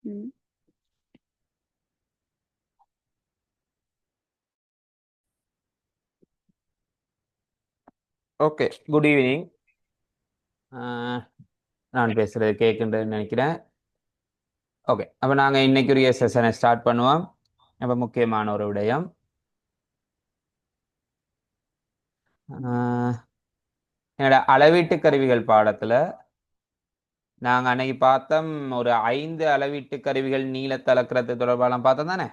ம். Okay, good evening. நான் பேசுறது கேட்குன்றதுன்னு நினைக்கிறேன். ஓகே, அப்போ நாங்கள் இன்னைக்குரிய செஷனை ஸ்டார்ட் பண்ணுவோம். அப்போ முக்கியமான ஒரு விடயம், ஆஹ், என்னோட அளவீட்டு கருவிகள் பாடத்தில் நாங்கள் அன்னைக்கு பார்த்தோம். ஒரு 5 அளவீட்டு கருவிகள் நீளத்தை அளக்கிறது தொடர்பாலாம் பார்த்தோம் தானே.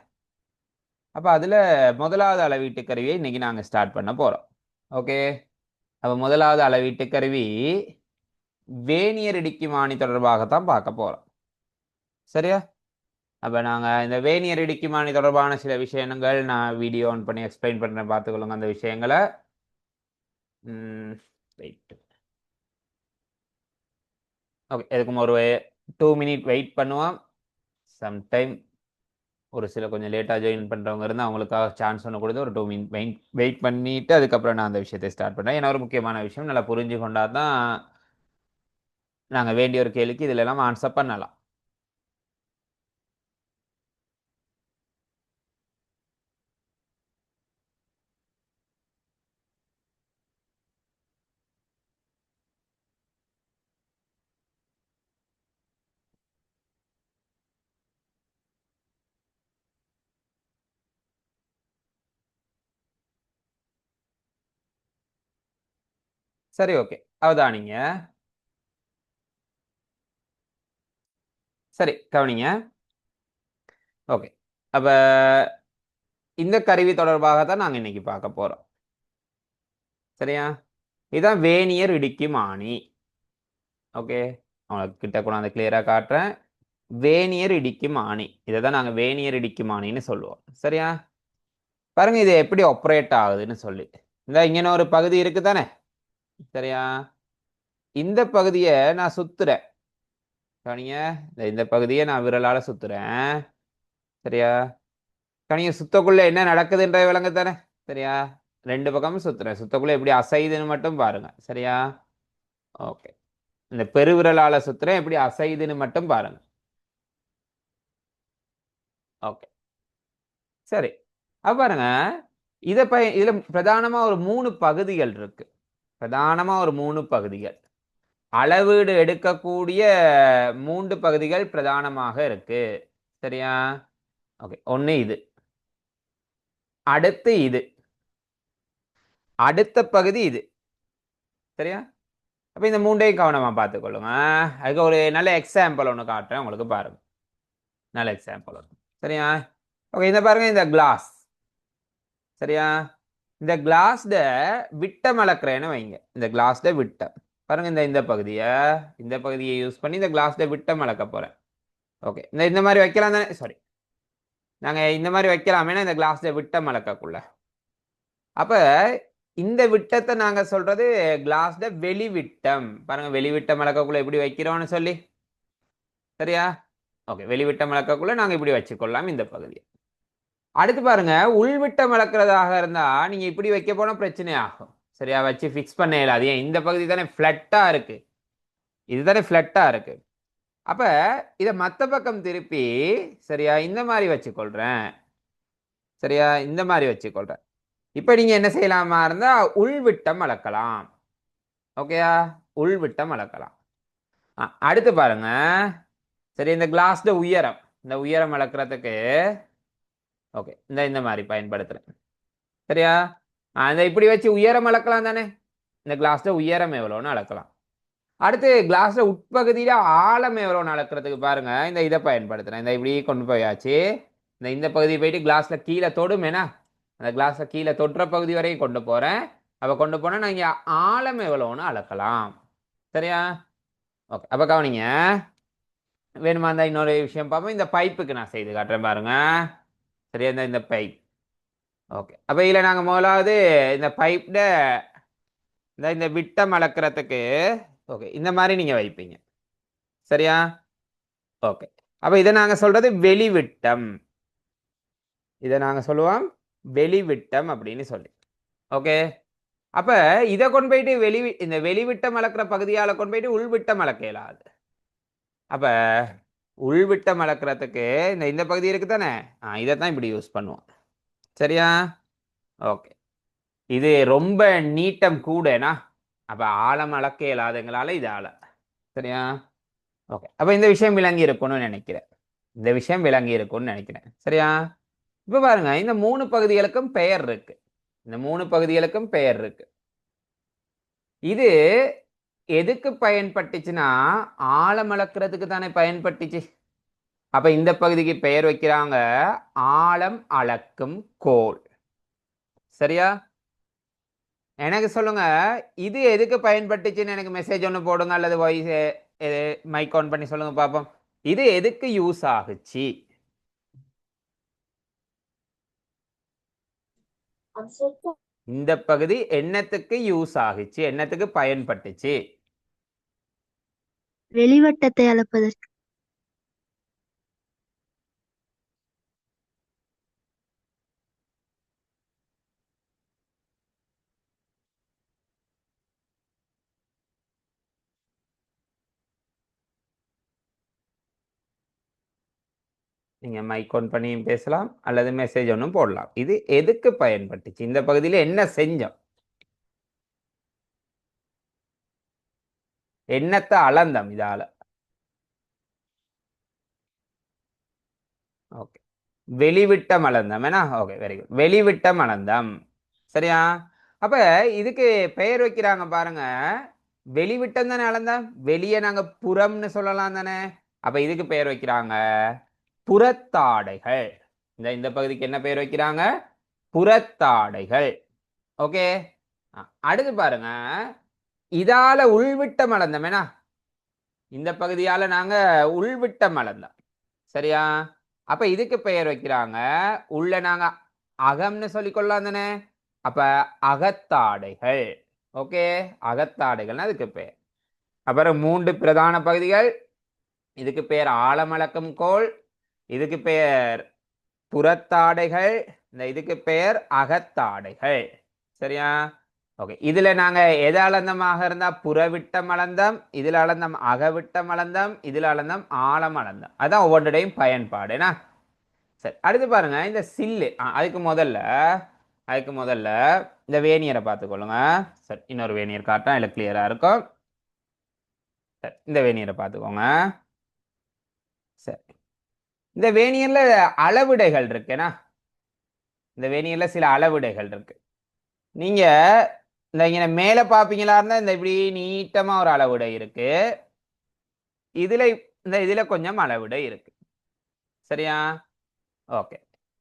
அப்போ அதில் முதலாவது அளவீட்டு கருவியை இன்னைக்கு நாங்கள் ஸ்டார்ட் பண்ண போகிறோம். ஓகே, அப்போ முதலாவது அளவீட்டு கருவி வேனியர் இடிக்குமானி தொடர்பாகத்தான் பார்க்க போகிறோம். சரியா? அப்போ நாங்கள் இந்த வேனியர் இடிக்குமானி தொடர்பான சில விஷயங்கள் நான் வீடியோ ஆன் பண்ணி எக்ஸ்பிளைன் பண்ணுறேன், பார்த்துக்கொள்ளுங்க அந்த விஷயங்களை. வெயிட். ஓகே, எதுக்கும் ஒரு 2 மினிட் வெயிட் பண்ணுவோம். சம்டைம் ஒரு சில கொஞ்சம் லேட்டாக ஜாயின் பண்ணுறவங்க இருந்தால் அவங்களுக்காக சான்ஸ் ஒன்று கொடுத்து ஒரு 2 மினிட் வெயிட் பண்ணிவிட்டு அதுக்கப்புறம் நான் அந்த விஷயத்தை ஸ்டார்ட் பண்ணுறேன். ஏன்னா ஒரு முக்கியமான விஷயம் நல்லா புரிஞ்சு கொண்டா தான் நாங்கள் வேண்டிய ஒரு கேள்விக்கு இதில் எல்லாம் ஆன்சர் பண்ணலாம். சரி, ஓகே, அவதானிங்க. சரி, கவனிங்க. ஓகே, அப்போ இந்த கருவி தொடர்பாக தான் நாங்கள் இன்னைக்கு பார்க்க போகிறோம். சரியா? இதுதான் வேனியர் இடிக்குமானி. ஓகே, உங்களுக்கு கிட்ட கொண்டாந்து கிளியராக காட்டுறேன். வேனியர் இடிக்குமானி, இதை தான் நாங்கள் வேனியர் இடிக்குமானின்னு சொல்லுவோம். சரியா? பாருங்க இது எப்படி ஆப்ரேட் ஆகுதுன்னு சொல்லி. இந்த இங்கே ஒரு பகுதி இருக்கு தானே. சரியா? இந்த பகுதியை நான் சுத்துறேன். கவனிங்க, இந்த பகுதியை நான் விரலால சுத்துறேன். சரியா? கவனிங்க, சுத்தக்குள்ள என்ன நடக்குதுன்ற விலங்கு தானே. சரியா? ரெண்டு பக்கமும் சுத்துறேன். சுத்தக்குள்ள எப்படி அசைதுன்னு மட்டும் பாருங்க. சரியா? ஓகே, இந்த பெருவிரலால சுத்துறேன், எப்படி அசைதுன்னு மட்டும் பாருங்க. ஓகே, சரி. அப்ப பாருங்க, இதுல பிரதானமா ஒரு 3 பகுதிகள் இருக்கு. பிரதானமா ஒரு 3 பகுதிகள், அளவீடு எடுக்கக்கூடிய 3 பகுதிகள் பிரதானமாக இருக்கு. சரியா? ஓகே, ஒண்ணு இது, அடுத்து இது, அடுத்த பகுதி இது. சரியா? அப்ப இந்த மூண்டையும் கவனமா பார்த்துக்கொள்ளுங்க. அதுக்கு ஒரு நல்ல எக்ஸாம்பிள் ஒன்று காட்டுறேன் உங்களுக்கு, பாருங்க. நல்ல எக்ஸாம்பிள் ஒன்று. சரியா? ஓகே, இந்த பாருங்க, இந்த கிளாஸ். சரியா? இந்த கிளாஸ்ட விட்டம் அளக்குறேன்னு வைங்க. இந்த கிளாஸ்ட விட்டம் பாருங்க, இந்த பகுதியை யூஸ் பண்ணி இந்த கிளாஸ்ட விட்டம் அளக்க போறேன். ஓகே, இந்த மாதிரி வைக்கலாம் தானே. சாரி, நாங்க இந்த மாதிரி வைக்கலாமேனா இந்த கிளாஸ்ட விட்டம் அளக்கக்குள்ள. அப்ப இந்த விட்டத்தை நாங்க சொல்றது கிளாஸ்ட வெளிவிட்டம். பாருங்க, வெளிவிட்டம் அளக்கக்குள்ள எப்படி வைக்கிறோம்னு சொல்லி. சரியா? ஓகே, வெளிவிட்டம் அளக்கக்குள்ள நாங்க இப்படி வச்சுக்கொள்ளலாம் இந்த பகுதியை. அடுத்து பாருங்க, உள்விட்டம் அளக்கிறதாக இருந்தா நீங்க இப்படி வைக்க போனா பிரச்சனை ஆகும். சரியா? வச்சு ஃபிக்ஸ் பண்ண இயலாது. ஏன், இந்த பகுதி தானே ஃபிளட்டா இருக்கு, இதுதானே ஃபிளட்டா இருக்கு. அப்ப இதை மத்த பக்கம் திருப்பி, சரியா, இந்த மாதிரி வச்சுக்கொள்றேன். சரியா? இந்த மாதிரி வச்சுக்கொள்றேன். இப்ப நீங்க என்ன செய்யலாமா இருந்தா உள்விட்டம் அளக்கலாம். ஓகேயா? உள்விட்டம் அளக்கலாம். அடுத்து பாருங்க, சரி, இந்த கிளாஸ்ட உயரம், இந்த உயரம் அளக்கிறதுக்கு ஓகே இந்த மாதிரி பயன்படுத்துறேன். சரியா? இந்த இப்படி வச்சு உயரம் அளக்கலாம் தானே. இந்த கிளாஸ்ல உயரம் எவ்வளோன்னு அளக்கலாம். அடுத்து கிளாஸ்ல உட்பகுதியில ஆழம் எவ்வளோன்னு அளக்கிறதுக்கு பாருங்க, இதை பயன்படுத்துறேன். இந்த இப்படி கொண்டு போயாச்சு. இந்த பகுதி போயிட்டு கிளாஸ்ல கீழே தொடுமேனா, அந்த கிளாஸ்ல கீழே தொற்ற பகுதி வரையும் கொண்டு போறேன். அப்ப கொண்டு போனா நான் இங்க ஆழம் எவ்வளோன்னு அளக்கலாம். சரியா? ஓகே, அப்ப கவனிங்க. வேணுமா இருந்தா இன்னொரு விஷயம் பார்ப்போம். இந்த பைப்புக்கு நான் செய்து காட்டுறேன் பாருங்க. சரியா? இந்த பைப். ஓகே, அப்ப இதுல நாங்க முதலாவது இந்த பைப்ட இந்த விட்டம் அளக்கிறதுக்கு ஓகே இந்த மாதிரி நீங்க வைப்பீங்க. சரியா? ஓகே, அப்ப இதை நாங்க சொல்றது வெளிவிட்டம். இதை நாங்க சொல்லுவோம் வெளிவிட்டம் அப்படின்னு சொல்லி. ஓகே, அப்ப இதை கொண்டு போயிட்டு இந்த வெளிவிட்டம் அளக்கிற பகுதியால கொண்டு போயிட்டு உள்விட்டம் அளக்க இயலாது. அப்ப உள்விட்டம் அளக்கிறதுக்கு இந்த பகுதி இருக்கு தானே இதை தான் இப்படி யூஸ் பண்ணுவோம். சரியா? ஓகே. இது ரொம்ப நீட்டம் கூடனா அப்ப ஆழம் அளக்க இயலாதங்களால இது ஆழ. சரியா? ஓகே. அப்ப இந்த விஷயம் விளங்கி இருக்கும்னு நினைக்கிறேன். இந்த விஷயம் விளங்கி இருக்கும்னு நினைக்கிறேன். சரியா? இப்ப பாருங்க இந்த 3 பகுதிகளுக்கும் பெயர் இருக்கு. இந்த 3 பகுதிகளுக்கும் பெயர் இருக்கு. இது எதுக்கு பயன்பட்டுச்சுன்னா ஆழம் அளக்கிறதுக்கு தானே பயன்பட்டுச்சு. அப்ப இந்த பகுதிக்கு பெயர் வைக்கிறாங்க ஆழம் அளக்கும் கோல். சரியா? எனக்கு சொல்லுங்க இது எதுக்கு பயன்பட்டுச்சுன்னு எனக்கு மெசேஜ் ஒன்று போடுங்க அல்லது வாய்ஸ் மைக் ஆன் பண்ணி சொல்லுங்க பாப்போம். இது எதுக்கு யூஸ் ஆகுச்சு? இந்த பகுதி என்னத்துக்கு யூஸ் ஆகுச்சு, என்னத்துக்கு பயன்பட்டுச்சு? வெளிவட்டத்தை அளப்பதற்கு. நீங்க மைக் ஆன் பண்ணியும் பேசலாம் அல்லது மெசேஜ் ஒன்றும் போடலாம். இது எதுக்கு பயன்பட்டுச்சு, இந்த பகுதியில் என்ன செஞ்சோம், என்னத்தை அளந்தம் இதால? ஓகே. வெளிவிட்டம் அளந்தம் என்ன? Okay, very good. வெளிவிட்டம் அளந்தம். சரியா? அப்ப இதுக்கு பெயர் வைக்கிறாங்க பாருங்க. வெளிவிட்டம் தானே அளந்தம், வெளியே நாங்க புறம்னு சொல்லலாம் தானே. அப்ப இதுக்கு பெயர் வைக்கிறாங்க புறத்தாடைகள். இந்த பகுதிக்கு என்ன பெயர் வைக்கிறாங்க? புறத்தாடைகள். ஓகே. அடுத்து பாருங்க, இதால உள்விட்டம் அளந்தம் என்ன? இந்த பகுதியால நாங்க உள்விட்டம் அளந்தோம். சரியா? அப்ப இதுக்கு பெயர் வைக்கிறாங்க உள்ள நாங்க அகம்னு சொல்லிக்கொள்ளலாம் தானே. அப்ப அகத்தாடைகள். ஓகே, அகத்தாடைகள்னா அதுக்கு பெயர். அப்புறம் 3 பிரதான பகுதிகள். இதுக்கு பெயர் ஆழமளக்கும் கோல், இதுக்கு பெயர் புறத்தாடைகள், இதுக்கு பெயர் அகத்தாடைகள். சரியா? ஓகே. இதுல நாங்க எது அளந்தமாக இருந்தா புறவிட்டம் அளந்தம், இதுல அளந்தம் அகவிட்டம் அளந்தம், இதுல அளந்தம் ஆழம் அளந்தம். அதான் ஒவ்வொன்றையும் பயன்பாடு என்ன. சரி, அடுத்து பாருங்க இந்த சில்லு. அதுக்கு முதல்ல இந்த வேணியரை பார்த்துக்கொள்ளுங்க. சரி, இன்னொரு வேணியர் காட்டுறேன், இல்லை கிளியரா இருக்கும். சரி, இந்த வேணியரை பார்த்துக்கோங்க. சரி, இந்த வேணியர்ல அளவிடைகள் இருக்குன்னா, இந்த வேணியர்ல சில அளவிடைகள் இருக்கு. நீங்க இங்க மேல பாப்பீங்களா இருந்தா இந்த இப்படி நீட்டமா ஒரு அளவிடை இருக்கு. இதுல இதுல கொஞ்சம் அளவிடை இருக்கு. சரியா? ஓகே.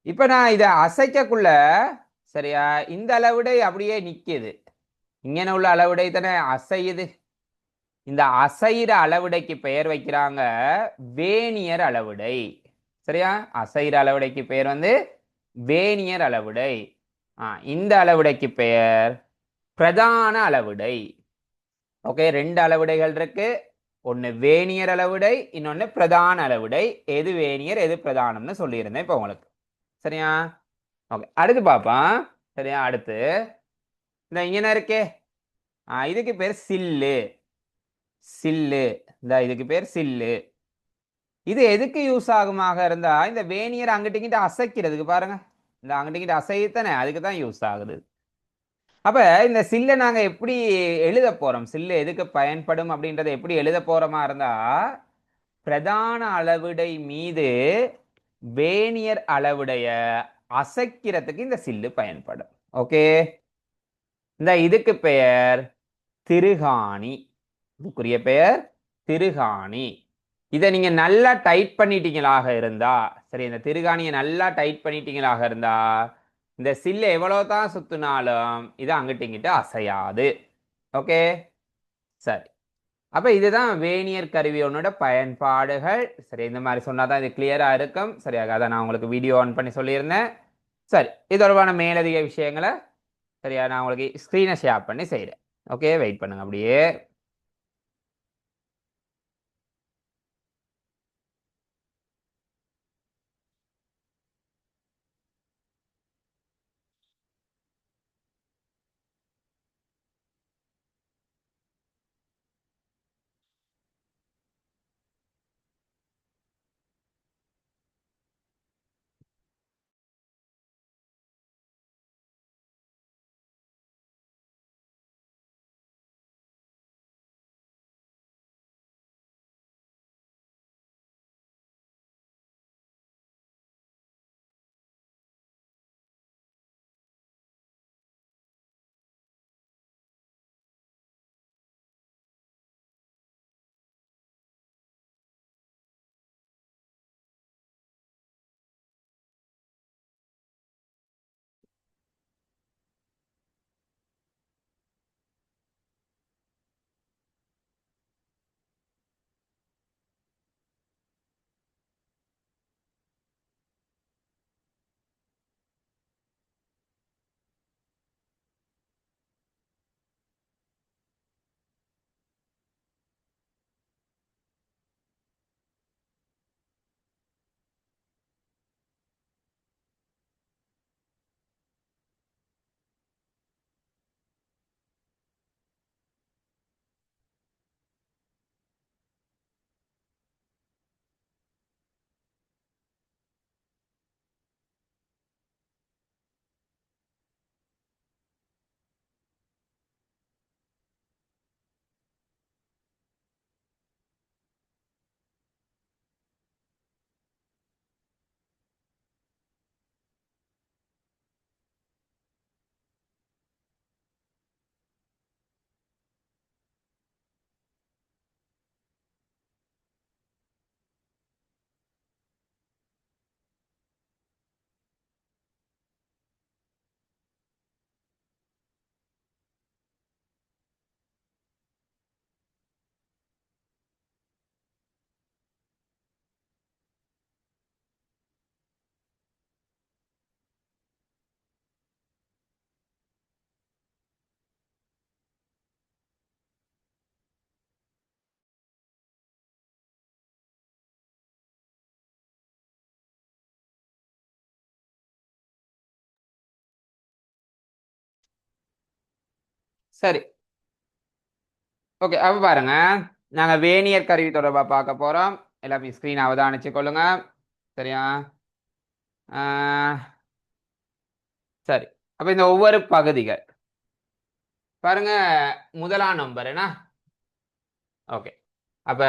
இப்ப நான் இதை அசைக்கக்குள்ள, சரியா, இந்த அளவிடை அப்படியே நிக்குது. இங்கன உள்ள அளவிடை தானே அசையுது. இந்த அசைற அளவிடைக்கு பெயர் வைக்கிறாங்க வேனியர் அளவிடை. சரியா? அசைற அளவிடைக்கு பெயர் வந்து வேனியர் அளவிடை. இந்த அளவிடைக்கு பெயர் பிரதான அளவிடை. ஓகே, 2 அளவிடைகள் இருக்கு. ஒன்னு வேனியர் அளவிடை, இன்னொன்னு பிரதான அளவிடை. எது வேனியர் எது பிரதானம்னு சொல்லியிருந்தேன் இப்ப உங்களுக்கு. சரியா? ஓகே, அடுத்து பாப்போம். சரியா? அடுத்து இந்த இங்க இருக்கே, இதுக்கு பேர் சில்லு. சில்லு. இதுக்கு பேர் சில்லு. இது எதுக்கு யூஸ் ஆகுமாக இருந்தா இந்த வேனியர் அங்கிட்ட அசைக்கிறதுக்கு பாருங்க. இந்த அங்கிட்ட அசைத்தானே, அதுக்கு தான் யூஸ் ஆகுது. அப்ப இந்த சில்லை நாங்க எப்படி எழுத போறோம், சில்லு எதுக்கு பயன்படும் அப்படின்றத எப்படி எழுத போறோமா இருந்தா, பிரதான அளவிடை மீது வேனியர் அளவுடைய அசைக்கிறதுக்கு இந்த சில்லு பயன்படும். ஓகே. இதுக்கு பெயர் திருகாணி. இதுக்குரிய பெயர் திருகாணி. இதை நீங்க நல்லா டைட் பண்ணிட்டீங்களாக இருந்தா, சரி, இந்த திருகாணியை நல்லா டைட் பண்ணிட்டீங்களாக இருந்தா இந்த சில்லை எவ்வளவுதான் சுத்தினாலும் இது அங்கிட்ட இங்கிட்ட அசையாது. ஓகே. சரி, அப்ப இதுதான் வேனியர் கருவியோட பயன்பாடுகள். சரி, இந்த மாதிரி சொன்னாதான் இது கிளியரா இருக்கும். சரியாக அதை நான் உங்களுக்கு வீடியோ ஆன் பண்ணி சொல்லியிருந்தேன். சரி, இது தொடர்பான மேலதிக விஷயங்களை சரியா நான் உங்களுக்கு ஸ்க்ரீனை ஷேர் பண்ணி செய்கிறேன். ஓகே, வெயிட் பண்ணுங்க அப்படியே. சரி, ஓகே. அப்ப பாருங்க, நாங்க வேனியர் கருவி தொடர்பா பார்க்க போறோம். எல்லாமே ஸ்கிரீன் அவதானிச்சு கொள்ளுங்க. சரியா? சரி, அப்ப இந்த ஒவ்வொரு பகுதிகள் பாருங்க. முதலாம் நம்பர் என்ன? ஓகே. அப்ப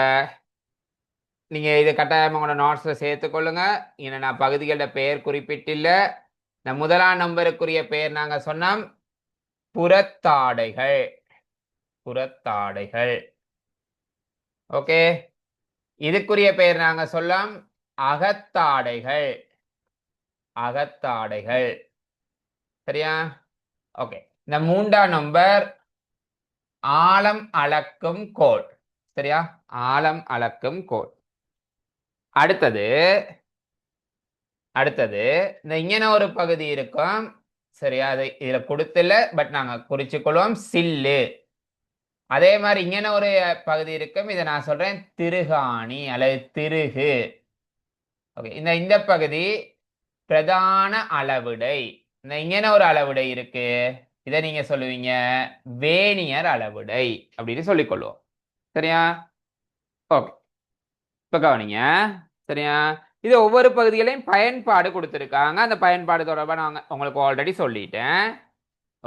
நீங்க இது கட்டாயம் உங்களோட நோட்ஸ்ல சேர்த்துக்கொள்ளுங்க. என்னென்ன பகுதிகளோட பெயர் குறிப்பிட்டில்ல. இந்த முதலாம் நம்பருக்குரிய பெயர் நாங்க சொன்னோம் புறத்தாடைகள். புறத்தாடைகள். ஓகே. இதுக்குரிய பெயர் நாங்க சொல்லலாம் அகத்தாடைகள். அகத்தாடைகள். சரியா? ஓகே. இந்த மூன்றாம் நம்பர் ஆழம் அளக்கும் கோல். சரியா? ஆழம் அளக்கும் கோல். அடுத்தது அடுத்தது இந்த இங்கன ஒரு பகுதி இருக்கும். சரியா? அது இதுல கொடுத்துல, பட் நாங்க குறிச்சுக்கொள்வோம் சில்லு. அதே மாதிரி இங்கன ஒரு பகுதி இருக்கும். இதை நான் சொல்றேன் திருகாணி அல்லது திருகு. ஓகே. இந்த பகுதி பிரதான அளவுடை. இந்த இங்கன ஒரு அளவுடை இருக்கு. இதை நீங்க சொல்லுவீங்க வேனியர் அளவுடை அப்படின்னு சொல்லிக்கொள்வோம். சரியா? ஓகே. இப்ப கவனிங்க. சரியா? இது ஒவ்வொரு பகுதிகளையும் பயன்பாடு கொடுத்துருக்காங்க. அந்த பயன்பாடு தொடர்பாக நான் உங்களுக்கு ஆல்ரெடி சொல்லிட்டேன்.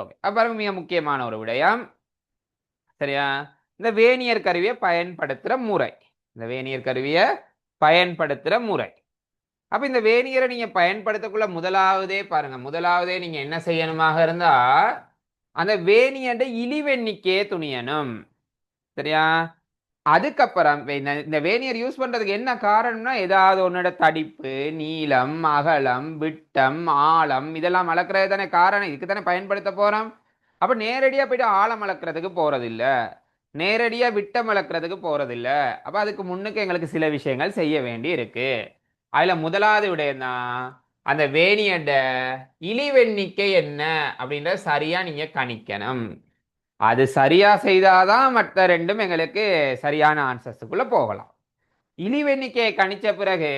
ஓகே. அப்புறம் மிக முக்கியமான ஒரு விடயம். சரியா? இந்த வேனியர் கருவியை பயன்படுத்துகிற முறை. இந்த வேனியர் கருவியை பயன்படுத்துகிற முறை. அப்ப இந்த வேனியரை நீங்க பயன்படுத்தக்குள்ள முதலாவதே பாருங்க. முதலாவதே நீங்க என்ன செய்யணுமாக இருந்தா அந்த வேனியர் இழிவெண்ணிக்கையே துணியணும். சரியா? அதுக்கப்புறம் இந்த வேனியர் யூஸ் பண்றதுக்கு என்ன காரணம்னா ஏதாவது ஒன்னோட தடிப்பு, நீளம், அகலம், விட்டம், ஆழம் இதெல்லாம் அளக்கிறது தானே காரணம். இதுக்கு தானே பயன்படுத்த போறோம். அப்ப நேரடியா போயிட்டு ஆழம் அளக்கிறதுக்கு போறதில்ல, நேரடியா விட்டம் அளக்கிறதுக்கு போறதில்ல. அப்ப அதுக்கு முன்னுக்கு எங்களுக்கு சில விஷயங்கள் செய்ய வேண்டி இருக்கு. அதுல முதலாவது விடயம் தான் அந்த வேனியட இழிவெண்ணிக்கை என்ன அப்படின்றத சரியா நீங்க கணிக்கணும். அது சரியா செய்தாதான் மற்ற ரெண்டும் எங்களுக்கு சரியான ஆன்சர்ஸுக்குள்ள போகலாம். இழிவெண்ணிக்கையை கணிச்ச பிறகு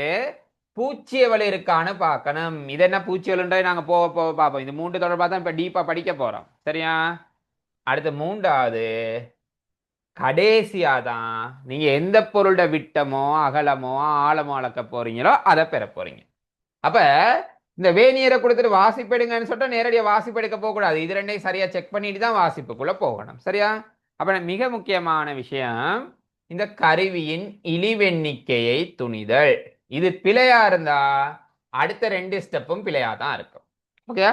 பூச்சியவள் இருக்கான்னு பார்க்கணும். இது என்ன பூச்சியவள்ன்றதை நாங்க போக போக பார்ப்போம். இந்த மூன்று தொடர்பாக தான் இப்ப டீப்பா படிக்க போறோம். சரியா? அடுத்து மூன்றாவது கடைசியா தான் நீங்க எந்த பொருளோட விட்டமோ அகலமோ ஆழமோ அளக்க போறீங்களோ அதை பெற போறீங்க. அப்ப இந்த வேனியரை கொடுத்துட்டு வாசிப்பெடுங்கன்னு சொல்லிட்டு நேரடியாக வாசிப்பெடுக்க போகக்கூடாது. இது ரெண்டையும் சரியா செக் பண்ணிட்டு தான் வாசிப்புக்குள்ள போகணும். சரியா? அப்ப மிக முக்கியமான விஷயம் இந்த கருவியின் இழிவெண்ணிக்கையை துணிதல். இது பிழையா இருந்தா அடுத்த ரெண்டு ஸ்டெப்பும் பிழையா தான் இருக்கும். ஓகே.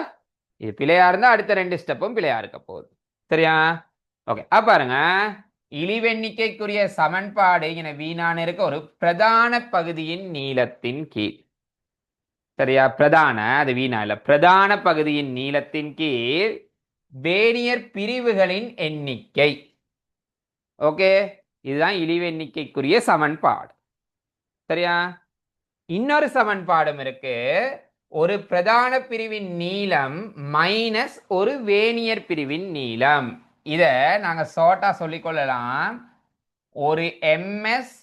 இது பிழையா இருந்தா அடுத்த ரெண்டு ஸ்டெப்பும் பிழையா இருக்க போகுது. சரியா? ஓகே. அப்ப பாருங்க, இழிவெண்ணிக்கைக்குரிய சமன்பாடு என வீணான இருக்க ஒரு பிரதான பகுதியின் நீளத்தின் கீழ். சரியா? பிரதான, அது வீணா இல்ல, பிரதான பகுதியின் நீளத்தின் கீழ் வேனியர் பிரிவுகளின் எண்ணிக்கை. ஓகே. இதுதான் இழிவெண்ணிக்கைக்குரிய சமன்பாடு. சரியா? இன்னொரு சமன்பாடும் இருக்கு. ஒரு பிரதான பிரிவின் நீளம் மைனஸ் ஒரு வேனியர் பிரிவின் நீளம். இத நாங்க ஷார்ட்டா சொல்லிக்கொள்ளலாம் ஒரு எம்எஸ்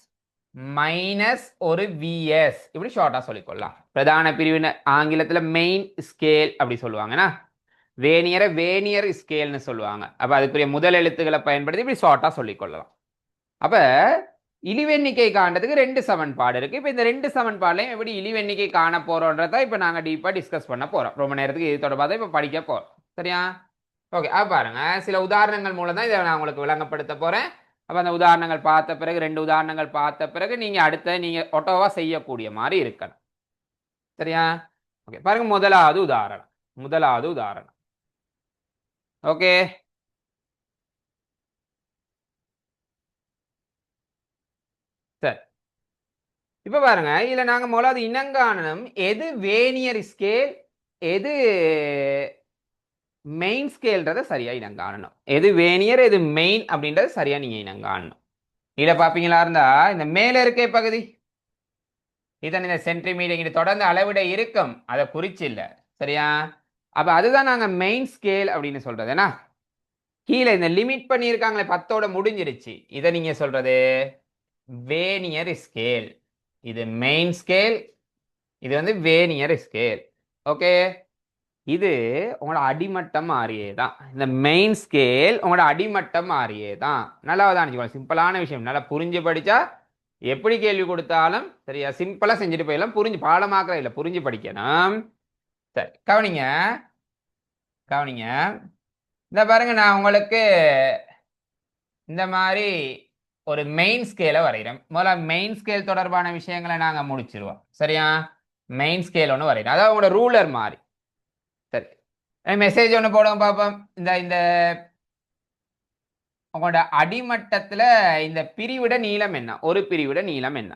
மைனஸ் ஒரு விஎஸ். இப்படி ஷார்ட்டா சொல்லிக்கொள்ளலாம். பிரதான பிரிவின் ஆங்கிலத்துல மெயின் ஸ்கேல் அப்படி சொல்லுவாங்கன்னா, வேனியரை வேனியர் ஸ்கேல்னு சொல்லுவாங்க. அப்ப அதுக்குரிய முதல் எழுத்துக்களை பயன்படுத்தி இப்படி ஷார்ட்டா சொல்லிக்கொள்ளலாம். அப்ப இழிவெண்ணிக்கை காண்றதுக்கு ரெண்டு சமன்பாடு இருக்கு. இப்ப இந்த ரெண்டு சமன்பாடுலையும் எப்படி இழிவெண்ணிக்கை காண போறோன்றத இப்ப நாங்க டீப்பா டிஸ்கஸ் பண்ண போறோம். ரொம்ப நேரத்துக்கு இது தொடர்பாக இப்ப படிக்க போறோம். சரியா? ஓகே. அப்ப பாருங்க, சில உதாரணங்கள் மூலம் தான் இதை நான் உங்களுக்கு விளங்கப்படுத்த போறேன். அப்ப அந்த உதாரணங்கள் பார்த்த பிறகு, ரெண்டு உதாரணங்கள் பார்த்த பிறகு நீங்க அடுத்த நீங்க ஒட்டோவா செய்யக்கூடிய மாதிரி இருக்கணும். சரியா? ஓகே. பாருங்க, முதலாவது உதாரணம். ஓகே. சரி, இப்ப பாருங்க, இதுல நாங்க முதலாவது இனங்காணணும் எது வேனியர் ஸ்கேல் எது மெயின் ஸ்கேல்ன்றத சரியா இனங்காணணும். எது வேனியர் எது மெயின் அப்படின்றது சரியா நீங்க இனங்காணணும். இதுல பாப்பீங்களா இருந்தா இந்த மேல இருக்க பகுதி இதன் இந்த சென்டிமீட்டர் இங்க தொடர்ந்து அளவிட இருக்கும், அதை குறிச்சு இல்ல. சரியா? அப்ப அதுதான் நாங்க மெயின் ஸ்கேல் அப்படின்னு சொல்றது. ஏன்னா கீழே இந்த லிமிட் பண்ணியிருக்காங்களே 10ஓட முடிஞ்சிருச்சு. இதை நீங்க சொல்றது வேனியர் ஸ்கேல். இது மெயின் ஸ்கேல், இது வந்து வேனியர் ஸ்கேல். ஓகே. இது உங்களோட அடிமட்டம் மாறியே தான். இந்த மெயின் ஸ்கேல் உங்களோட அடிமட்டம் மாறியே தான். நல்லா தான் சிம்பிளான விஷயம். நல்லா புரிஞ்சு படிச்சா எப்படி கேள்வி கொடுத்தாலும் சரியா சிம்பிளா செஞ்சுட்டு போயிடலாம். புரிஞ்சு பாடமாக்குற இல்லை, புரிஞ்சு படிக்கணும். சரி, கவனிங்க கவனிங்க. இந்த பாருங்க, நான் உங்களுக்கு இந்த மாதிரி ஒரு மெயின் ஸ்கேலை வரைகிறேன். முதல்ல மெயின் ஸ்கேல் தொடர்பான விஷயங்களை நாங்க முடிச்சிருவோம். சரியா? மெயின் ஸ்கேல் ஒன்று வரைகிறோம், அதாவது உங்களோட ரூலர் மாதிரி. சரி, மெசேஜ் ஒன்று போடுவோம் பார்ப்போம். இந்த இந்த உங்களோட அடிமட்டத்துல இந்த பிரிவிட நீளம் என்ன? ஒரு பிரிவிட நீளம் என்ன?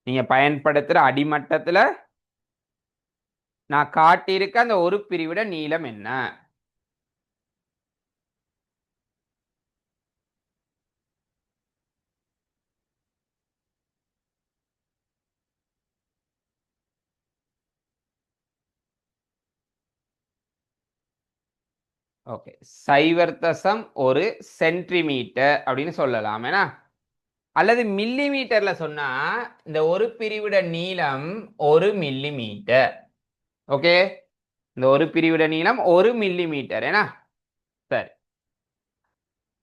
நீங்க பயன்படுத்துற அடிமட்டத்துல நான் காட்டியிருக்க அந்த ஒரு பிரிவிட நீளம் என்ன? ஓகே, 0.1 சென்டிமீட்டர் அப்படின்னு சொல்லலாம். ஏன்னா அல்லது மில்லி மீட்டர்ல சொன்னா இந்த ஒரு பிரிவிட நீளம் 1 மில்லிமீட்டர். ஓகே, இந்த ஒரு பிரிவிட நீளம் 1 மில்லிமீட்டர். ஏன்னா சரி,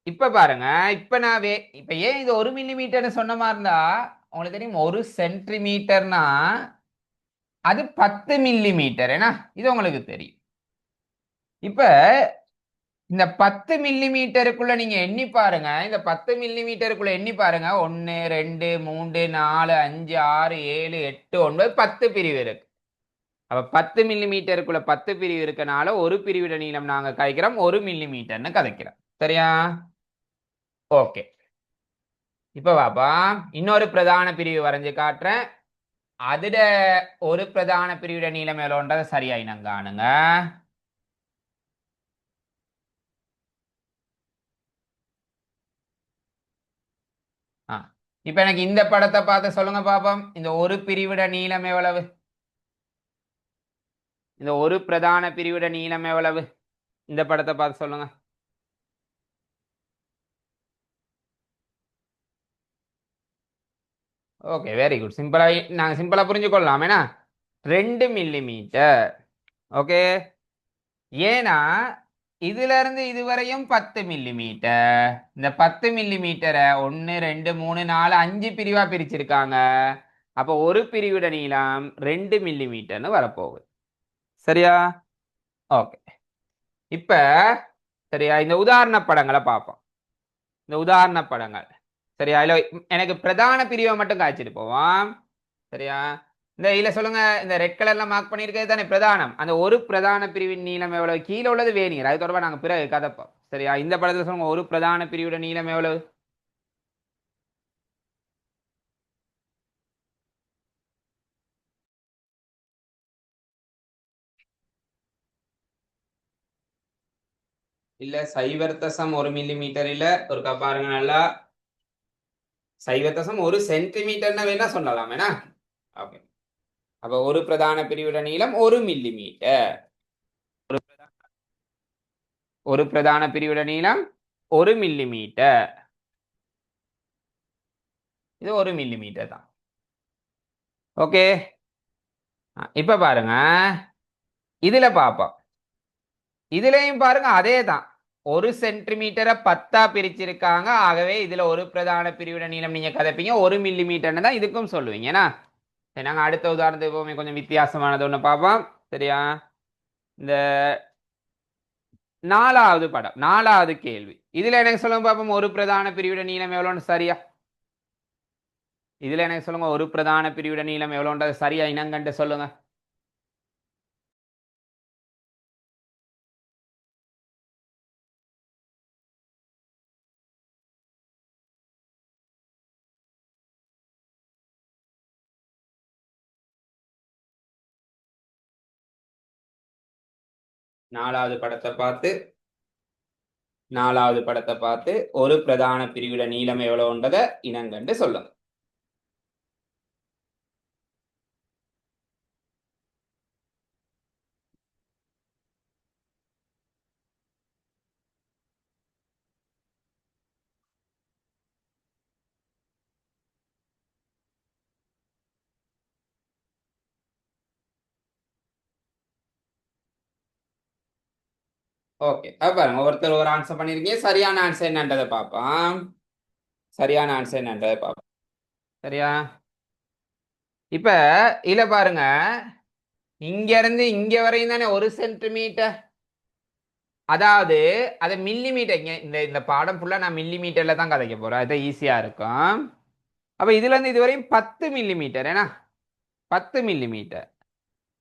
இப்ப பாருங்க. இப்ப ஏன் இது 1 மில்லிமீட்டர்னு சொன்ன மாதிரி இருந்தா உங்களுக்கு தெரியும், 1 சென்டிமீட்டர்னா அது 10 மில்லிமீட்டர். ஏன்னா இது உங்களுக்கு தெரியும். இப்ப இந்த 10 மில்லிமீட்டருக்குள்ள நீங்க எண்ணி பாருங்க. இந்த 10 மில்லிமீட்டருக்குள்ள எண்ணி பாருங்க. 1 2 3 4 5 6 7 8 9 10 பிரிவு இருக்கு. அப்ப 10 மில்லிமீட்டருக்குள்ள 10 பிரிவு இருக்கனால ஒரு பிரிவிட நீளம் நாங்க கதைக்கிறோம் 1 மில்லிமீட்டர்னு கதைக்கிறோம். சரியா? ஓகே, இப்ப பாப்பா இன்னொரு பிரதான பிரிவு வரைஞ்சு காட்டுறேன். அதுட ஒரு பிரதான பிரிவிட நீளம் எவ்வளோன்றதை சரியா இனம் காணுங்க. ஆ, இப்ப எனக்கு இந்த படத்தை பார்த்து சொல்லுங்க பாப்போம், இந்த ஒரு பிரிவிட நீளம் எவ்வளவு? இந்த ஒரு பிரதான பிரிவிட நீளம் எவ்வளவு? இந்த படத்தை பார்த்து சொல்லுங்க. Okay, very good. சிம்பிளா நாங்க சிம்பிளா புரிஞ்சு கொள்ளலாம். ஏன்னா 2 மில்லிமீட்டர். ஓகே, ஏன்னா இதுல இருந்து இதுவரையும் 10 மில்லிமீட்டர். இந்த 10 மில்லிமீட்டரை 1 2 3 4 5 பிரிவா பிரிச்சிருக்காங்க. அப்போ ஒரு பிரிவிட நீளம் 2 மில்லிமீட்டர்னு வரப்போகுது. சரியா? ஓகே, இப்ப சரியா இந்த உதாரண படங்களை பார்ப்போம். இந்த உதாரண படங்கள் சரியா? இல்ல எனக்கு பிரதான பிரிவை மட்டும் காய்ச்சிட்டு போவோம். சரியா? இந்த இதுல சொல்லுங்க, இந்த ரெட் கலர்ல மார்க் பண்ணிருக்கிறது தானே பிரதானம். அந்த ஒரு பிரதான பிரிவின் நீளம் எவ்வளவு? கீழே உள்ளது வேணியர், அது தொடர்பா நாங்க பிறகு கதைப்போம். சரியா? இந்த படத்துல சொல்லுங்க, ஒரு பிரதான பிரிவோட நீளம் எவ்வளவு? இல்ல 0.1 மில்லிமீட்டர் இல்ல, ஒருக்கா பாருங்க நல்லா. 0.1 சென்டிமீட்டர்னா வேணா சொல்லலாம். வேணா ஓகே. அப்ப ஒரு பிரதான பிரிவிட நீளம் 1 மில்லிமீட்டர். ஒரு பிரதான பிரிவிட நீளம் 1 மில்லிமீட்டர். இது 1 மில்லிமீட்டர் தான். ஓகே, இப்ப பாருங்க, இதுல பாப்போம். இதுலயும் பாருங்க அதே தான். 1 சென்டிமீட்டரை 10ஆ பிரிச்சிருக்காங்க. ஆகவே இதுல ஒரு பிரதான பிரிவிட நீளம் நீங்க கதைப்பீங்க 1 மில்லிமீட்டர்னு தான் இதுக்கும் சொல்லுவீங்க. ஏன்னா சரி, நாங்க அடுத்த உதாரணத்துக்கு போவோமே, கொஞ்சம் வித்தியாசமானது ஒண்ணு பார்ப்போம். சரியா? இந்த 4வது படம், 4வது கேள்வி. இதுல எனக்கு சொல்லுங்க பார்ப்போம், ஒரு பிரதான பிரிவிட நீளம் எவ்வளோன்னு சரியா? இதுல எனக்கு சொல்லுங்க, ஒரு பிரதான பிரிவிட நீளம் எவ்வளோன்றது சரியா இனங்கண்டு சொல்லுங்க. நாலாவது படத்தை பார்த்து 4வது படத்தை பார்த்து ஒரு பிரதான பிரிவிட நீளம் எவ்வளவுன்றதை இனங்கண்டு சொல்லுங்க. ஓகே அப்ப பாருங்க ஒருத்தர் ஒரு ஆன்சர் பண்ணிருக்கீங்க. சரியான ஆன்சர் என்னன்றதை பார்ப்போம். சரியான ஆன்சர் என்னன்றதை பார்ப்போம். சரியா? இப்ப இல்ல பாருங்க, இங்க இருந்து இங்க வரையும் தானே 1 சென்டிமீட்டர். அதாவது அதை மில்லி மீட்டர், இந்த இந்த பாடம் ஃபுல்லா நான் மில்லி மீட்டர்ல தான் கதைக்க போறேன். அது ஈஸியா இருக்கும். அப்ப இதுல இருந்து இதுவரையும் 10 மில்லிமீட்டர், ஏன்னா 10 மில்லிமீட்டர்.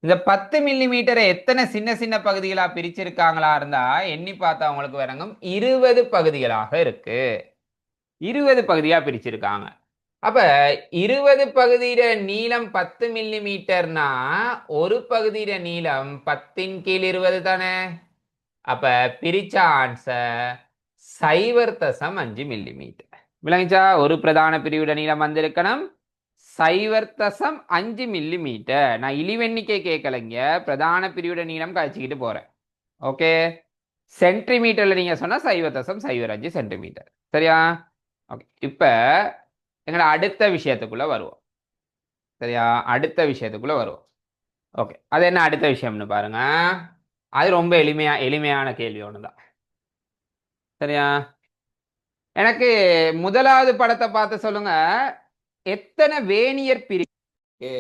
இந்த 10 மில்லிமீட்டரை எத்தனை சின்ன சின்ன பகுதிகளா பிரிச்சிருக்காங்களா இருந்தா எண்ணி பார்த்தா உங்களுக்கு விளங்கும். 20 பகுதிகளாக இருக்கு. 20 பகுதியா பிரிச்சிருக்காங்க. அப்ப 20 பகுதியில நீளம் 10 மில்லிமீட்டர்னா ஒரு பகுதியில நீளம் 10/20 தானே. அப்ப பிரிச்ச ஆன்சர் 0.5 மில்லிமீட்டர். விளங்கிச்சா? ஒரு பிரதான பிரிவுட நீளம் வந்திருக்கணும் 0.5 மில்லிமீட்டர். நான் இழிவெண்ணிக்கை கேட்கலைங்க, பிரதான பிரிவுட நீளம் கழிச்சுக்கிட்டு போறேன். ஓகே, சென்டிமீட்டர்ல நீங்க சொன்னா 0.05 சென்டிமீட்டர். சரியா? ஓகே, இப்ப எங்களை அடுத்த விஷயத்துக்குள்ள வருவோம். சரியா? அடுத்த விஷயத்துக்குள்ள வருவோம். ஓகே, அது என்ன அடுத்த விஷயம்னு பாருங்க. அது ரொம்ப எளிமையான கேள்வி ஒண்ணுதான். சரியா? எனக்கு முதலாவது படத்தை பார்த்து சொல்லுங்க, எத்தனை வேனியர் பிரிவு?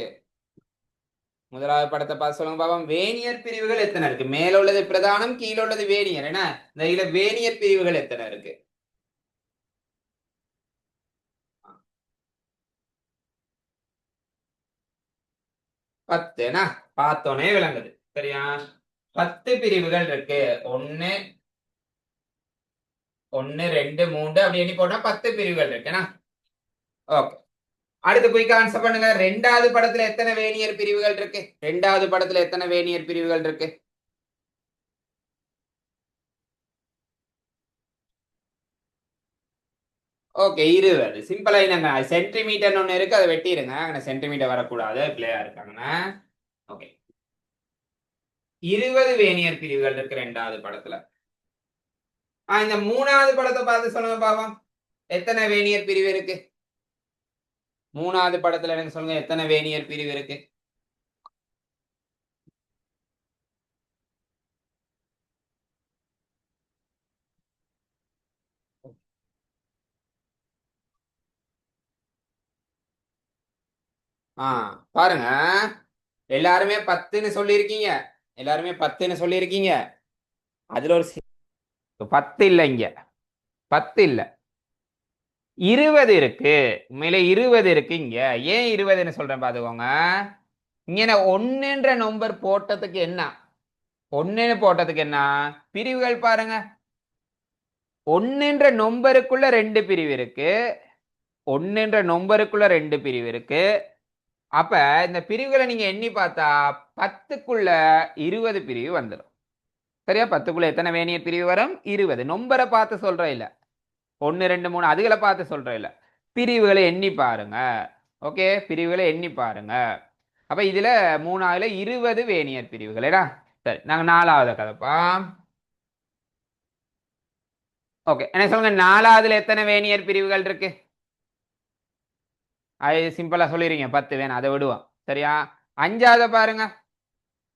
முதலாவது படத்தை பார்த்து சொல்லுங்க பாப்போம். வேனியர் பிரிவுகள் எத்தனை இருக்கு? மேல உள்ளது பிரதானம், கீழே உள்ளது வேனியர். என்ன இந்த இதுல வேனியர் பிரிவுகள் எத்தனை இருக்கு? 10. என்ன பார்த்தோன்னே விளங்குது. சரியா? 10 பிரிவுகள் இருக்கு. ஒன்னு ஒன்னு 2 3 அப்படி எண்ணி போட்டா 10 பிரிவுகள் இருக்கு. என்ன ஓகே, அடுத்து போய் ஆன்சர் பண்ணுங்க. ரெண்டாவது படத்துல எத்தனை வேனியர் பிரிவுகள் இருக்கு? ரெண்டாவது படத்துல எத்தனை வேனியர் பிரிவுகள் இருக்கு? ஓகே, 20. சிம்பிளா என்னங்க, சென்டிமீட்டர் ஒண்ணு இருக்கு, அதை வெட்டிடுங்க. அங்கே சென்டிமீட்டர் வரக்கூடாது, பிள்ளையா இருக்காங்க. ஓகே, 20 வேனியர் பிரிவுகள் இருக்கு ரெண்டாவது படத்துல. இந்த மூணாவது படத்தை பார்த்து சொல்லுங்க பாவம், எத்தனை வேனியர் பிரிவு இருக்கு? மூணாவது படத்துல எனக்கு சொல்லுங்க, எத்தனை வேனியர் பிரிவு இருக்கு? பாருங்க, எல்லாருமே 10ன்னு சொல்லியிருக்கீங்க. எல்லாருமே 10ன்னு சொல்லியிருக்கீங்க. அதுல ஒரு 10 இல்ல, இங்க 10 இல்ல, 20 இருக்கு. உண்மையில 20 இருக்கு இங்க. ஏன் 20ன்னு சொல்றேன் பாத்துக்கோங்க. இங்க ஒன்னுன்ற நம்பர் போட்டதுக்கு என்ன? ஒன்னுன்னு போட்டதுக்கு என்ன பிரிவுகள் பாருங்க. ஒன்னுன்ற நம்பருக்குள்ள 2 பிரிவு இருக்கு. ஒன்னுன்ற நம்பருக்குள்ள 2 பிரிவு இருக்கு. அப்ப இந்த பிரிவுகளை நீங்க எண்ணி பார்த்தா 10க்குள்ள 20 பிரிவு வந்துடும். சரியா? 10க்குள்ள எத்தனை வேனியர் பிரிவு வரும்? 20. நம்பரை பார்த்து சொல்றேன் இல்ல, 1 2 3 அதுகளை பார்த்து சொல்றேன் இல்ல, பிரிவுகளை எண்ணி பாருங்க. ஓகே, பிரிவுகளை எண்ணி பாருங்க. அப்ப இதுல மூணாவதுல 20 வேனியர் பிரிவுகள். சரி, நாங்க நாலாவது கதைப்போம். ஓகே, என்ன சொல்லுங்க, நாலாவதுல எத்தனை வேனியர் பிரிவுகள் இருக்கு? அது சிம்பிளா சொல்லிடுறீங்க, 10 வேணும், அதை விடுவோம். சரியா? அஞ்சாவது பாருங்க.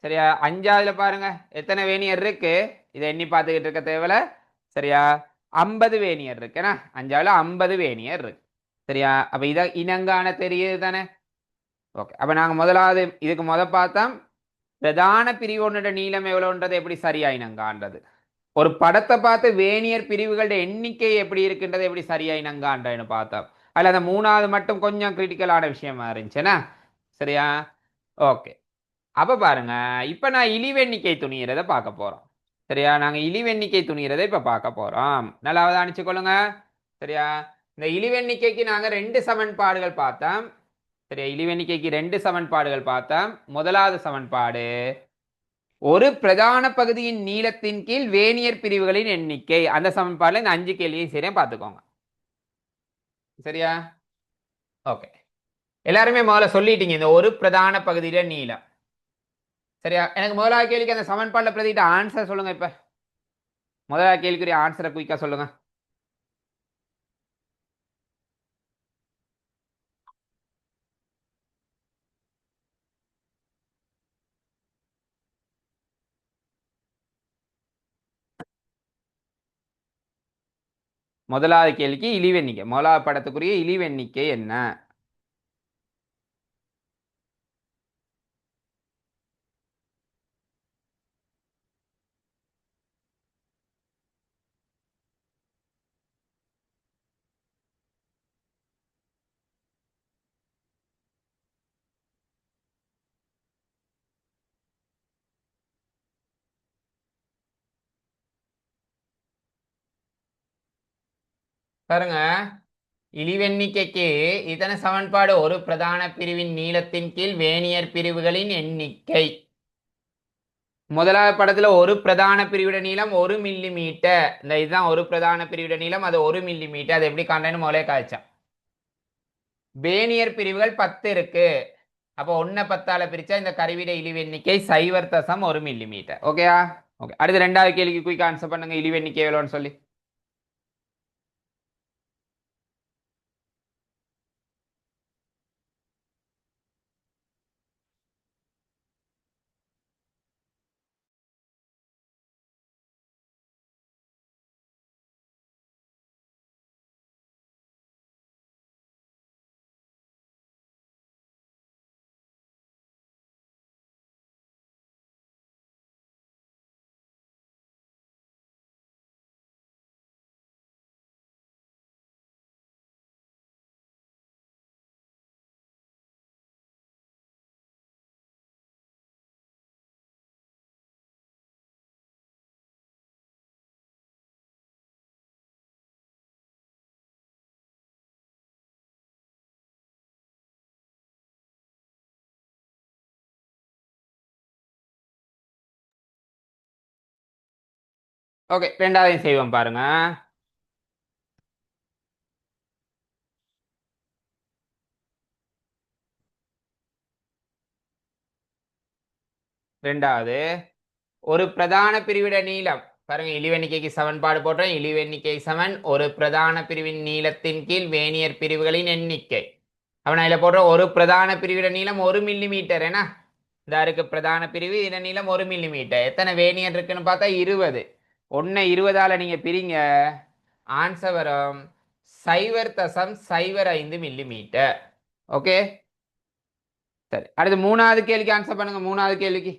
சரியா? அஞ்சாவதுல பாருங்க எத்தனை வேனியர் இருக்கு. இதை எண்ணி பார்த்துக்கிட்டு இருக்க தேவையில்ல. சரியா? 50 வேனியர் இருக்கு. ஏன்னா அஞ்சாவதுல 50 வேனியர் இருக்கு. சரியா? அப்ப இத இனங்கான தெரியுது தானே. ஓகே, அப்ப நாங்க முதலாவது இதுக்கு பார்த்தா பிரதான பிரிவோட நீளம் எவ்வளவுன்றது எப்படி சரியா இனங்கான்றது. ஒரு படத்தை பார்த்து வேனியர் பிரிவுகளோட எண்ணிக்கை எப்படி இருக்குன்றது எப்படி சரியா இனங்கான்றன்னு பார்த்தோம். அதுல அந்த மூணாவது மட்டும் கொஞ்சம் கிரிட்டிக்கலான விஷயமா இருந்துச்சுன்னா. சரியா? ஓகே, அப்ப பாருங்க, இப்ப நான் இழிவெண்ணிக்கை துணியறதை பார்க்க போறோம். சரியா? நாங்க இழிவெண்ணிக்கை துணியறதை இப்ப பார்க்க போறோம். நல்லா அவதானிச்சு கொள்ளுங்க. சரியா? இந்த இழிவெண்ணிக்கைக்கு நாங்க 2 சமன்பாடுகள் பார்த்தோம். சரியா? இழிவெண்ணிக்கைக்கு 2 சமன்பாடுகள் பார்த்தோம். முதலாவது சமன்பாடு, ஒரு பிரதான பகுதியின் நீளத்தின் கீழ் வேனியர் பிரிவுகளின் எண்ணிக்கை. அந்த சமன்பாடுல இந்த 5 கேள்வியும் சரியா பார்த்துக்கோங்க. சரியா? ஓகே, எல்லாருமே முதல்ல சொல்லிட்டீங்க இந்த ஒரு பிரதான பகுதியில நீளம். சரியா? எனக்கு முதலாவது கேள்விக்கு அந்த சமன்பாடுல பிரதிட்ட ஆன்சர் சொல்லுங்க. இப்ப முதலாவது கேள்விக்குரிய ஆன்சரை குயிக்கா சொல்லுங்க. முதலாவது கேள்விக்கு இழிவெண்ணிக்கை, முதலாவது படத்துக்குரிய இழிவெண்ணிக்கை என்ன? பாருங்க, இழிவெண்ணிக்கைக்கு இதன சமன்பாடு ஒரு பிரதான பிரிவின் நீளத்தின் கீழ் வேனியர் பிரிவுகளின் எண்ணிக்கை. முதலாவது படத்துல ஒரு பிரதான பிரிவிட நீளம் 1 மில்லிமீட்டர். இந்த இதுதான் ஒரு பிரதான பிரிவிட நீளம், அது 1 மில்லிமீட்டர். அது எப்படி காண்றேன்னு முதலே காய்ச்சா. வேனியர் பிரிவுகள் 10 இருக்கு. அப்போ 1 10ஆல பிரிச்சா இந்த கருவிட இழிவெண்ணிக்கை 0.1 மில்லிமீட்டர். ஓகேயா? ஓகே, அடுத்து ரெண்டாவது கேள்விக்கு குயிக் ஆன்சர் பண்ணுங்க. இழிவெண்ணிக்கை எவ்வளோன்னு சொல்லி. ஓகே, ரெண்டாவது செய்வோம் பாருங்க. ரெண்டாவது, ஒரு பிரதான பிரிவிட நீளம். பாருங்க, இழிவெண்ணிக்கைக்கு சமன்பாடு போட்டோம். இழிவெண்ணிக்கை சமன் ஒரு பிரதான பிரிவின் நீளத்தின் கீழ் வேனியர் பிரிவுகளின் எண்ணிக்கை. அப்ப நான் இதில் போடுற ஒரு பிரதான பிரிவிட நீளம் 1 மில்லிமீட்டர். ஏன்னா இந்த இருக்கு பிரதான பிரிவு, இதன் நீளம் 1 மில்லிமீட்டர். எத்தனை வேனியர் இருக்குன்னு பார்த்தா 20. 1 20ஆல நீங்க பிரிங்க, ஆன்சர் வரும் 0.05 மில்லிமீட்டர். ஓகே, சரி. அடுத்து மூணாவது கேள்விக்கு ஆன்சர் பண்ணுங்க. மூணாவது கேள்விக்கு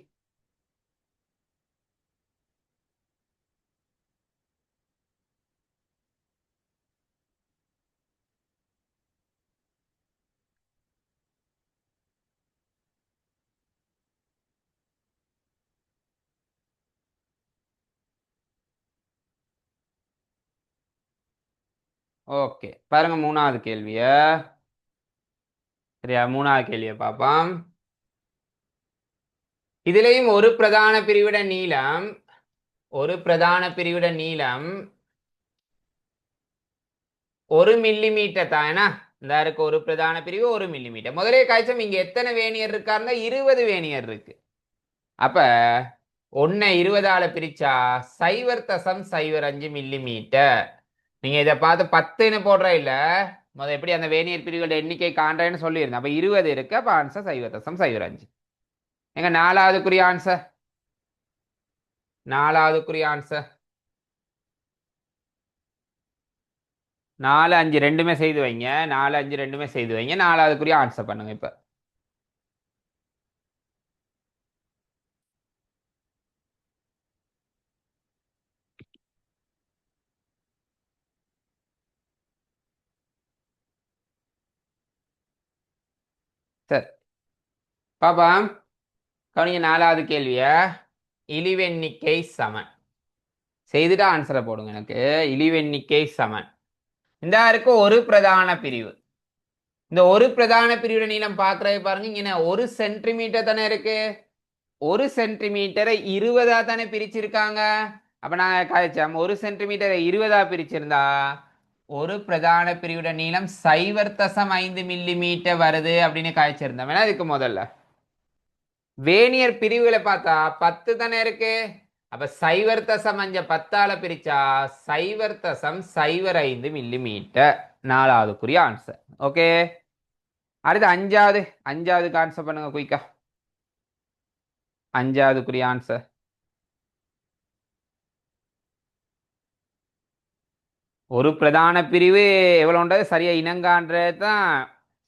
ஓகே, பாருங்க மூணாவது கேள்விய. சரியா, மூணாவது கேள்வியை பார்ப்போம். இதுலயும் ஒரு பிரதான பிரிவிட நீளம், ஒரு பிரதான பிரிவிட நீளம் 1 மில்லிமீட்டர் தான். ஏன்னா இந்த இருக்கு ஒரு பிரதான பிரிவு 1 மில்லிமீட்டர். முதலே காய்ச்சம் இங்க எத்தனை வேனியர் இருக்காருன்னா 20 வேனியர் இருக்கு. அப்ப 1 20ஆல பிரிச்சா 0.05 மில்லிமீட்டர். நீங்க இதை பார்த்து 10ன்னு போடுற இல்ல, எப்படி அந்த வேனியர் பிரிவுகளோட எண்ணிக்கை காண்றேன்னு சொல்லியிருந்தேன். அப்ப 20 இருக்கு. அப்ப ஆன்சர் 0.05. எங்க நாலாவதுக்குரிய ஆன்சர், நாலாவதுக்குரிய ஆன்சர் 4 5 ரெண்டுமே செய்து வைங்க. 4 5 ரெண்டுமே செய்து வைங்க. நாலாவதுக்குரிய ஆன்சர் பண்ணுங்க இப்ப. சரி பாப்பா, கவனிங்க நாலாவது கேள்விய. இழிவெண்ணிக்கை சமன் செய்துட்டு ஆன்சரை போடுங்க எனக்கு. இழிவெண்ணிக்கை சமன், இந்த இருக்கு ஒரு பிரதான பிரிவு. இந்த ஒரு பிரதான பிரிவோட நீளம் பார்க்கறது பாருங்க. இங்க 1 சென்டிமீட்டர் தானே இருக்கு. 1 சென்டிமீட்டரை 20ஆ தானே பிரிச்சிருக்காங்க. அப்ப நான் காய்ச்சோம் 1 சென்டிமீட்டரை 20ஆ பிரிச்சிருந்தா ஒரு பிரதான பிரிவோட நீளம் 0.5 மில்லிமீட்டர் வருது அப்படின்னு காய்ச்சிருந்தோம். வேணா இதுக்கு முதல்ல வேனியர் பிரிவுகளை பார்த்தா 10 தானே இருக்கு. அப்ப 0.5 10ஆல பிரிச்சா 0.05 மில்லிமீட்டர். நாலாவதுக்குரிய ஆன்சர். ஓகே, அடுத்து அஞ்சாவதுக்கு ஆன்சர் பண்ணுங்க குயிக்கா. அஞ்சாவதுக்குரிய ஆன்சர் ஒரு பிரதான பிரிவு எவ்வளோன்றது சரியா இனங்கான்றது தான்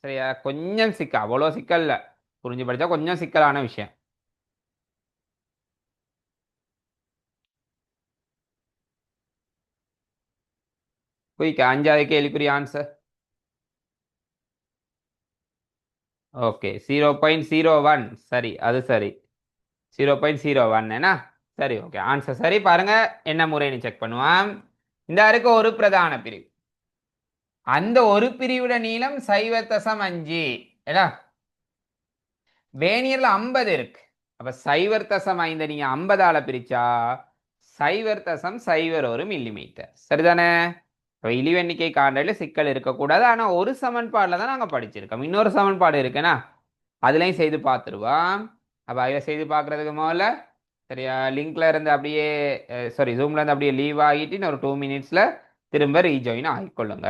சரியா கொஞ்சம் சிக்கல், அவ்வளோ சிக்கல் இல்லை, புரிஞ்சு படித்தா கொஞ்சம் சிக்கலான விஷயம். குயிக் 5வது கேள்விக்குரிய ஆன்சர். ஓகே 0.01 சரி, அது சரி 0.01 என்ன சரி. ஓகே ஆன்சர் சரி. பாருங்க என்ன முறைன்னு செக் பண்ணுவான். இந்த இருக்க ஒரு பிரதான பிரிவு, அந்த ஒரு பிரிவுட நீளம் 0.5 ஏடா வேணியர்ல 50 இருக்கு. அப்ப 0.5 நீங்க 50ஆல பிரிச்சா 0.01 மில்லிமீட்டர் சரிதானே. அப்ப இழிவு எண்ணிக்கை காண்டையில சிக்கல் இருக்கக்கூடாது. ஆனா ஒரு சமன்பாடுல தான் நாங்க படிச்சிருக்கோம். இன்னொரு சமன்பாடு இருக்குன்னா அதுலயும் செய்து பார்த்துருவோம். அப்ப அதில் செய்து பார்க்கறதுக்கு முதல்ல சரியா லிங்க்ல இருந்து அப்படியே சாரி ஜூம்ல இருந்து அப்படியே லீவ் ஆகிட்டு இன்னும் ஒரு 2 மினிட்ஸ்ல திரும்ப ரீஜாயின் ஆகிக்கொள்ளுங்க.